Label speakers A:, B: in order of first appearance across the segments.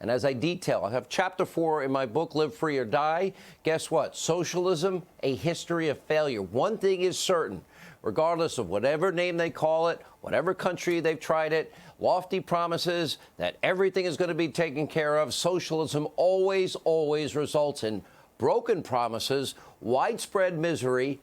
A: And as I detail, I have chapter 4 in my book, Live Free or Die. Guess what? Socialism, a history of failure. One thing is certain, regardless of whatever name they call it, whatever country they've tried it, lofty promises that everything is going to be taken care of, socialism always, always results in broken promises, widespread misery,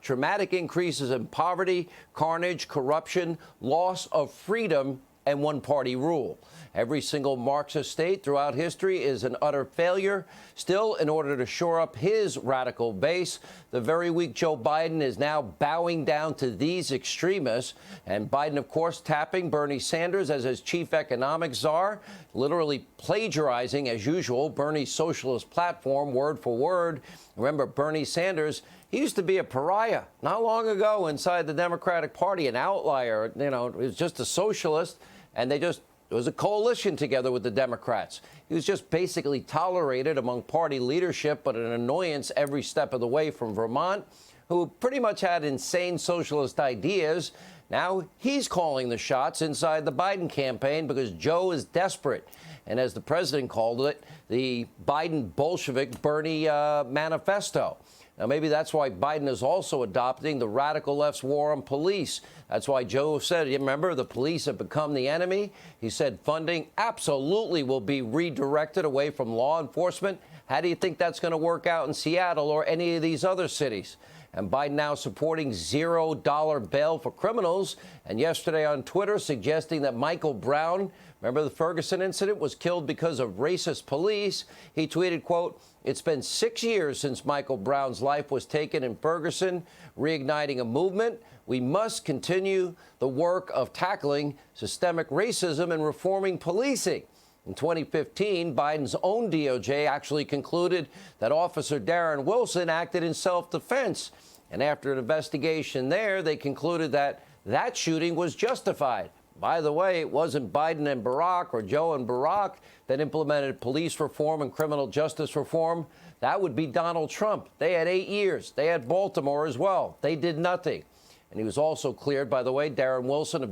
A: dramatic increases in poverty, carnage, corruption, loss of freedom, and one-party rule. Every single Marxist state throughout history is an utter failure. Still, in order to shore up his radical base, the very weak Joe Biden is now bowing down to these extremists. And Biden, of course, tapping Bernie Sanders as his chief economic czar, literally plagiarizing, as usual, Bernie's socialist platform word for word. Remember, Bernie Sanders, he used to be a pariah not long ago inside the Democratic Party, an outlier. You know, he was just a socialist, and it was a coalition together with the Democrats. He was just basically tolerated among party leadership, but an annoyance every step of the way from Vermont, who pretty much had insane socialist ideas. Now he's calling the shots inside the Biden campaign because Joe is desperate. And as the president called it, the Biden Bolshevik Bernie manifesto. Now, maybe that's why Biden is also adopting the radical left's war on police. That's why Joe said, you remember, the police have become the enemy. He said funding absolutely will be redirected away from law enforcement. How do you think that's going to work out in Seattle or any of these other cities? And Biden now supporting $0 bail for criminals. And yesterday on Twitter suggesting that Michael Brown, remember the Ferguson incident, was killed because of racist police. He tweeted, quote, "It's been 6 years since Michael Brown's life was taken in Ferguson, reigniting a movement. We must continue the work of tackling systemic racism and reforming policing." In 2015, Biden's own DOJ actually concluded that Officer Darren Wilson acted in self-defense. And after an investigation there, they concluded that that shooting was justified. By the way, it wasn't Biden and Barack or Joe and Barack that implemented police reform and criminal justice reform. That would be Donald Trump. They had 8 years. They had Baltimore as well. They did nothing. And he was also cleared, by the way, Darren Wilson,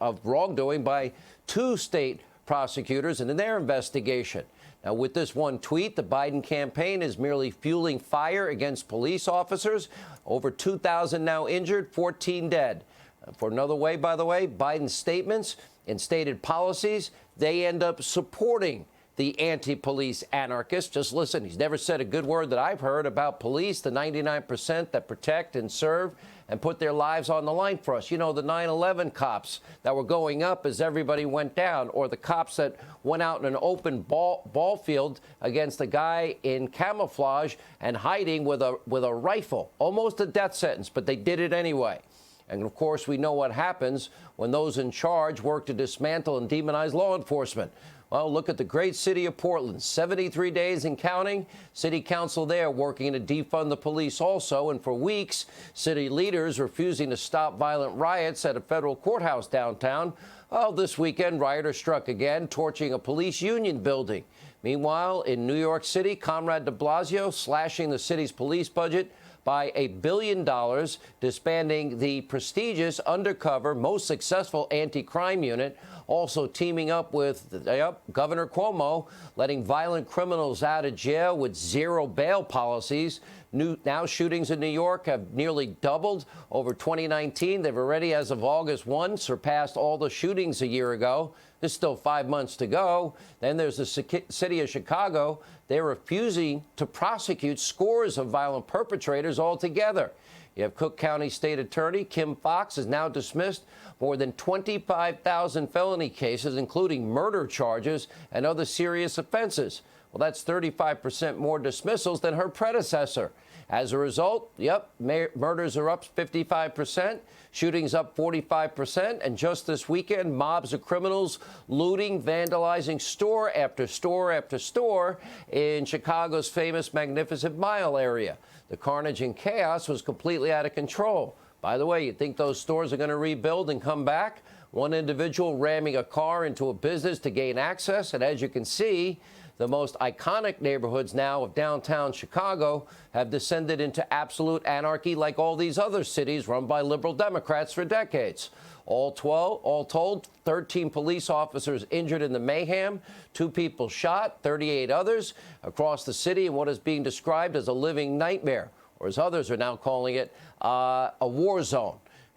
A: of wrongdoing by 2 state prosecutors and in their investigation. Now, with this one tweet, the Biden campaign is merely fueling fire against police officers. Over 2,000 now injured, 14 dead. For another way, by the way, Biden's statements and stated policies, they end up supporting the anti-police anarchists. Just listen, he's never said a good word that I've heard about police, the 99% that protect and serve and put their lives on the line for us. You know, the 9/11 cops that were going up as everybody went down, or the cops that went out in an open ball field against a guy in camouflage and hiding with a rifle. Almost a death sentence, but they did it anyway. And, of course, we know what happens when those in charge work to dismantle and demonize law enforcement. Well, look at the great city of Portland, 73 days and counting. City council there working to defund the police also. And for weeks, city leaders refusing to stop violent riots at a federal courthouse downtown. Well, this weekend, rioters struck again, torching a police union building. Meanwhile, in New York City, Comrade de Blasio slashing the city's police budget by $1 billion, disbanding the prestigious, undercover, most successful anti-crime unit, also teaming up with Governor Cuomo, letting violent criminals out of jail with zero bail policies. Now shootings in New York have nearly doubled over 2019. They've already, as of August 1, surpassed all the shootings a year ago. There's still 5 months to go. Then there's the city of Chicago. They're refusing to prosecute scores of violent perpetrators altogether. You have Cook County State Attorney Kim Foxx has now dismissed more than 25,000 felony cases, including murder charges and other serious offenses. Well, that's 35% more dismissals than her predecessor. As a result, murders are up 55%, shootings up 45%, and just this weekend, mobs of criminals looting, vandalizing store after store after store in Chicago's famous Magnificent Mile area. The carnage and chaos was completely out of control. By the way, you think those stores are going to rebuild and come back? One individual ramming a car into a business to gain access, and as you can see, The most iconic neighborhoods now of downtown Chicago have descended into absolute anarchy like all these other cities run by liberal Democrats for decades. All told, 13 police officers injured in the mayhem, 2 people shot, 38 others across the city in what is being described as a living nightmare, or as others are now calling it, a war zone.